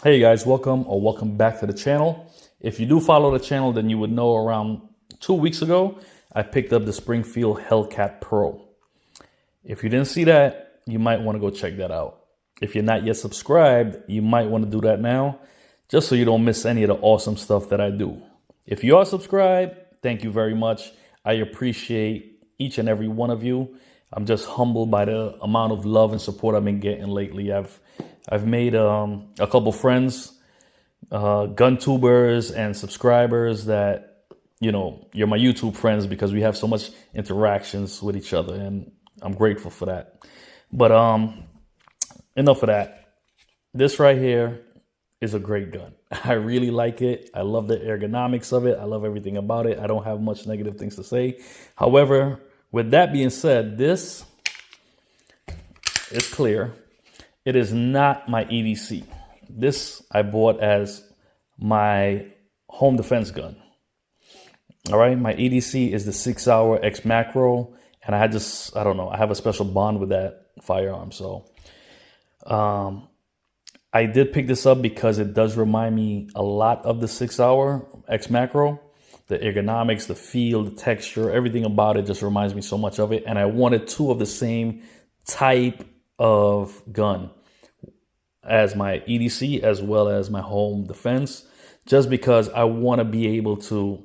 Hey guys, welcome back to the channel. If you do follow the channel, then you would know around 2 weeks ago, I picked up the Springfield Hellcat Pro. If you didn't see that, you might want to go check that out. If you're not yet subscribed, you might want to do that now, just so you don't miss any of the awesome stuff that I do. If you are subscribed, thank you very much. I appreciate each and every one of you. I'm just humbled by the amount of love and support I've been getting lately. I've made a couple friends, gun tubers and subscribers that, you're my YouTube friends because we have so much interactions with each other, and I'm grateful for that. But enough of that. This right here is a great gun. I really like it. I love the ergonomics of it. I love everything about it. I don't have much negative things to say. However, with that being said, this is clear. It is not my EDC. This I bought as my home defense gun. All right, my EDC is the 6-hour X Macro, and I don't know, I have a special bond with that firearm. So I did pick this up because it does remind me a lot of the 6-hour X Macro. The ergonomics, the feel, the texture, everything about it just reminds me so much of it. And I wanted two of the same type of gun as my EDC as well as my home defense, just because I want to be able to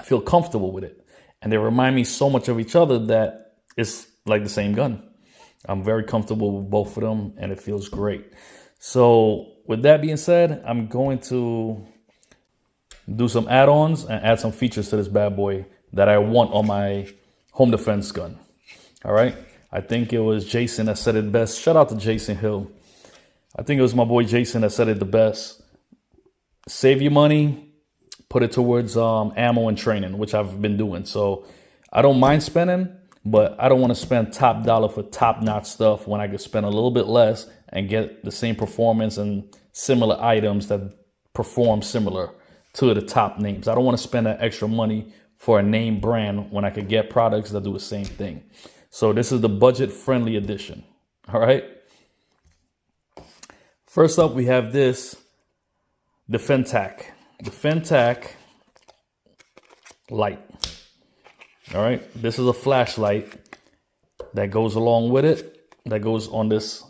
feel comfortable with it. And they remind me so much of each other that it's like the same gun. I'm very comfortable with both of them and it feels great. So with that being said, I'm going to do some add-ons and add some features to this bad boy that I want on my home defense gun. All right. I think it was Jason that said it best. Shout out to Jason Hill. I think it was my boy Jason that said it the best. Save your money, put it towards ammo and training, which I've been doing. So I don't mind spending, but I don't want to spend top dollar for top-notch stuff when I could spend a little bit less and get the same performance and similar items that perform similar to the top names. I don't want to spend that extra money for a name brand when I could get products that do the same thing. So this is the budget-friendly edition. All right. First up, we have the Fentac light. All right. This is a flashlight that goes along with it, that goes on this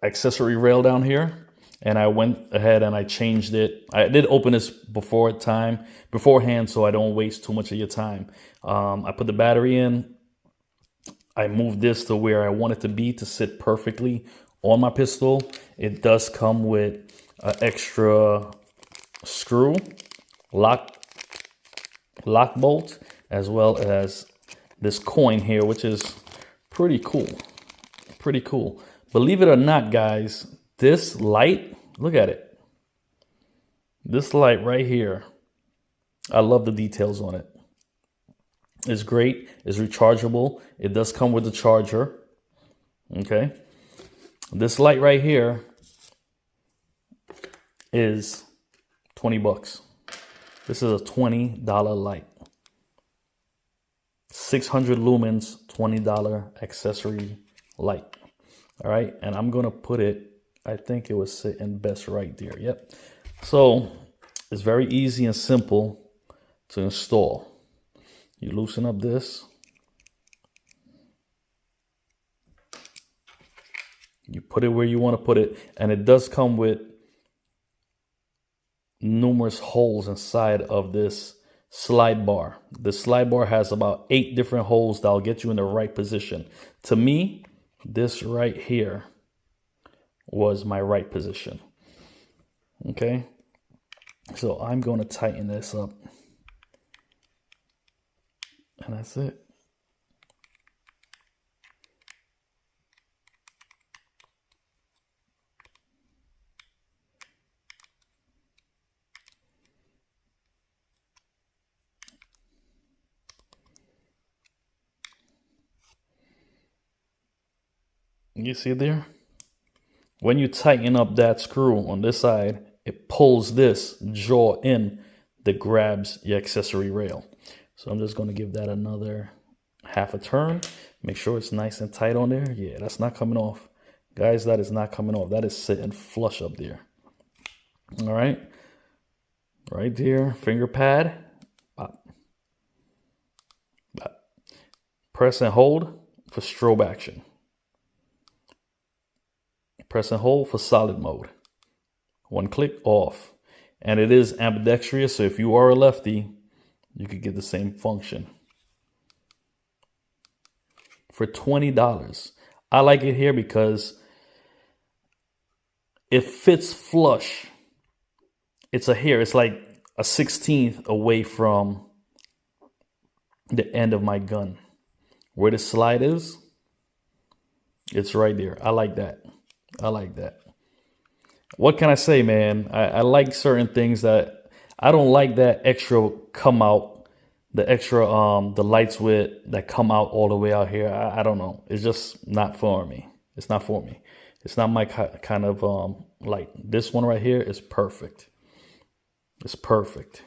accessory rail down here. And I went ahead and I changed it. I did open this beforehand, so I don't waste too much of your time. I put the battery in. I moved this to where I want it to be to sit perfectly on my pistol. It does come with an extra screw, lock bolt, as well as this coin here, which is pretty cool. Pretty cool. Believe it or not, guys, this light, look at it. This light right here, I love the details on it. It's great. It's rechargeable. It does come with a charger. Okay. This light right here is 20 bucks. This is a $20 light. 600 lumens, $20 accessory light. All right. And I'm going to put it, I think it was sitting best right there. Yep. So it's very easy and simple to install. You loosen up this. You put it where you want to put it. And it does come with numerous holes inside of this slide bar. The slide bar has about 8 different holes that'll get you in the right position. To me, this right here was my right position. Okay. So I'm going to tighten this up. And that's it. You see there? When you tighten up that screw on this side, it pulls this jaw in that grabs your accessory rail. So I'm just going to give that another half a turn. Make sure it's nice and tight on there. Yeah, that's not coming off. Guys, that is not coming off. That is sitting flush up there. All right. Right there, finger pad. Pop. Pop. Press and hold for strobe action. Press and hold for solid mode. One click, off. And it is ambidextrous, so if you are a lefty, you could get the same function. For $20. I like it here because it fits flush. It's a hair. It's like a 16th away from the end of my gun. Where the slide is, it's right there. I like that. I like that. What can I say, man? I like certain things that I don't like that extra come out, the extra the lights with that come out all the way out here. I don't know. It's just not for me. It's not for me. It's not my kind of light. This one right here is perfect. It's perfect.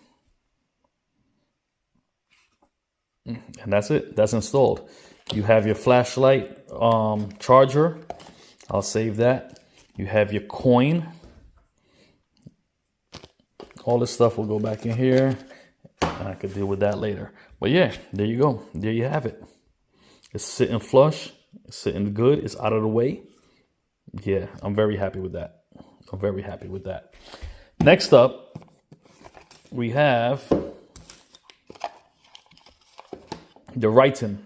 And that's it. That's installed. You have your flashlight charger. I'll save that. You have your coin. All this stuff will go back in here, and I could deal with that later. But yeah, there you go. There you have it. It's sitting flush. It's sitting good. It's out of the way. Yeah, I'm very happy with that. I'm very happy with that. Next up, we have the Riton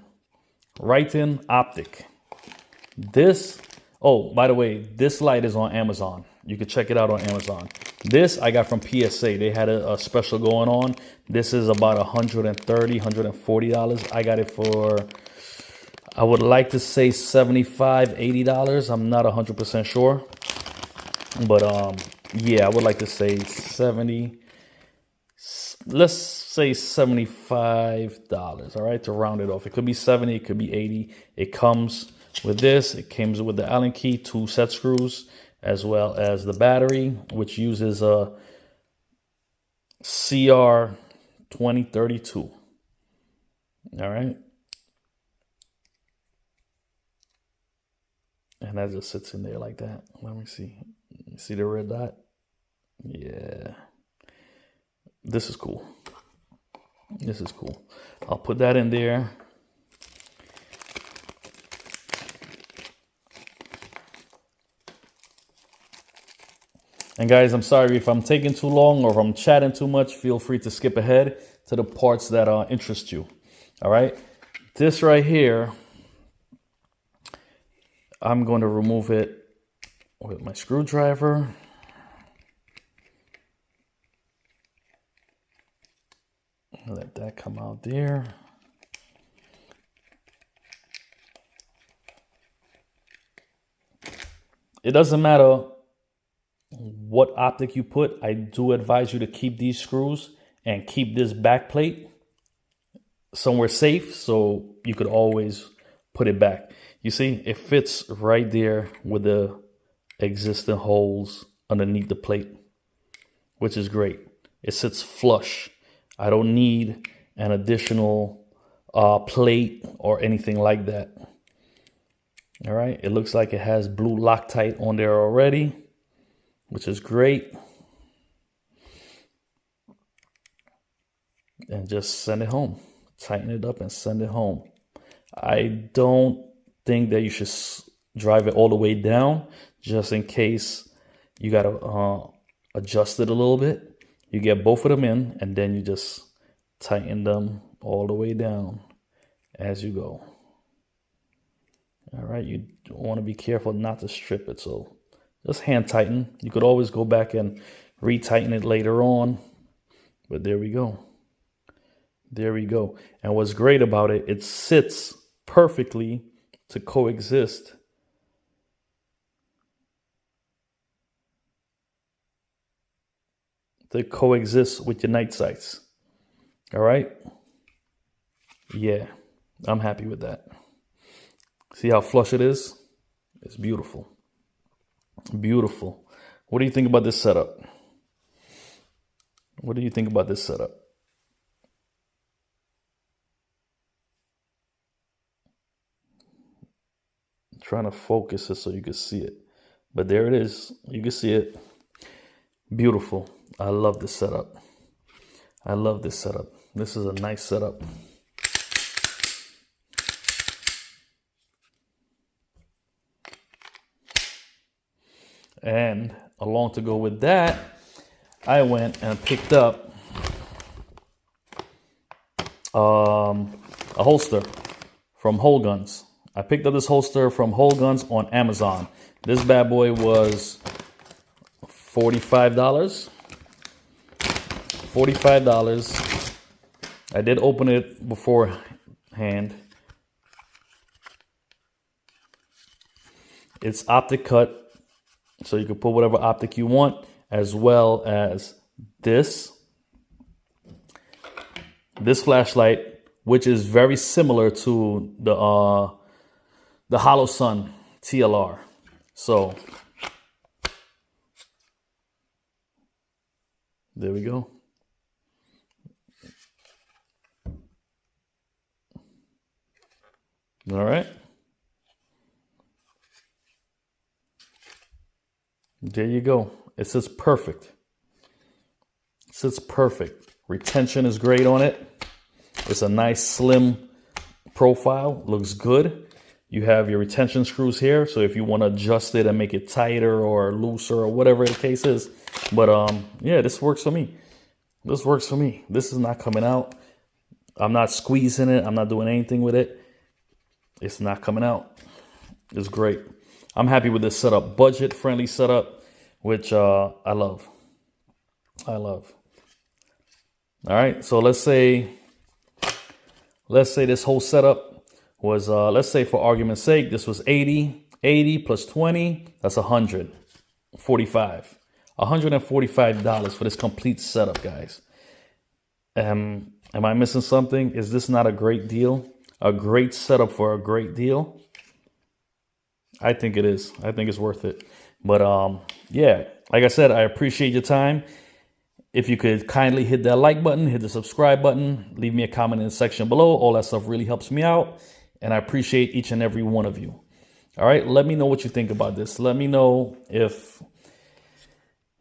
Optic. This, oh, by the way, this light is on Amazon. You can check it out on Amazon. This I got from PSA. They had a special going on. This is about $130, $140. I got it for, I would like to say $75, $80. I'm not 100% sure. But yeah, I would like to say 70. Let's say $75, all right, to round it off. It could be 70, it could be 80. It comes with this. It comes with the Allen key, 2 set screws, as well as the battery, which uses a CR2032. All right. And that just sits in there like that. Let me see. You see the red dot? Yeah. This is cool. This is cool. I'll put that in there. And guys, I'm sorry if I'm taking too long or if I'm chatting too much. Feel free to skip ahead to the parts that interest you. All right. This right here, I'm going to remove it with my screwdriver. Let that come out there. It doesn't matter what optic you put. I do advise you to keep these screws and keep this back plate somewhere safe so you could always put it back. You see, it fits right there with the existing holes underneath the plate, which is great. It sits flush. I don't need an additional plate or anything like that. All right, it looks like it has blue Loctite on there already, which is great. And just send it home. Tighten it up and send it home. I don't think that you should drive it all the way down, just in case you got to adjust it a little bit. You get both of them in, and then you just tighten them all the way down as you go. All right, you want to be careful not to strip it, so just hand tighten. You could always go back and retighten it later on, but there we go. There we go. And what's great about it, it sits perfectly to coexist. To coexist with your night sights. All right? Yeah, I'm happy with that. See how flush it is? It's beautiful. Beautiful. What do you think about this setup? What do you think about this setup? I'm trying to focus it so you can see it. But there it is. You can see it. Beautiful. I love this setup. I love this setup. This is a nice setup. And along to go with that, I went and picked up a holster from Whole Guns. I picked up this holster from Whole Guns on Amazon. This bad boy was $45. $45. I did open it beforehand. It's Optic cut, so you can put whatever optic you want, as well as this flashlight, which is very similar to the Hollow Sun TLR. So there we go. All right. There you go. It sits perfect. It sits perfect. Retention is great on it. It's a nice slim profile. Looks good. You have your retention screws here, so if you want to adjust it and make it tighter or looser or whatever the case is. But yeah, this works for me. This works for me. This is not coming out. I'm not squeezing it. I'm not doing anything with it. It's not coming out. It's great. I'm happy with this setup. Budget-friendly setup, which I love. I love. All right, so let's say this whole setup was, let's say for argument's sake, this was 80. 80 plus 20, that's 100. 45. $145 for this complete setup, guys. Am I missing something? Is this not a great deal? A great setup for a great deal? I think it is. I think it's worth it. But yeah, like I said, I appreciate your time. If you could kindly hit that like button, hit the subscribe button, leave me a comment in the section below. All that stuff really helps me out. And I appreciate each and every one of you. All right, let me know what you think about this. Let me know if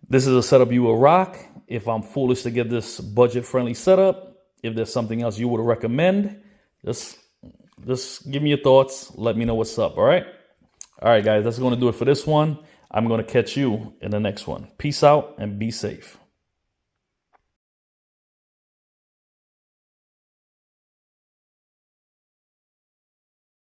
this is a setup you will rock, if I'm foolish to get this budget-friendly setup, if there's something else you would recommend. Just give me your thoughts. Let me know what's up, all right? All right, guys, that's going to do it for this one. I'm going to catch you in the next one. Peace out and be safe.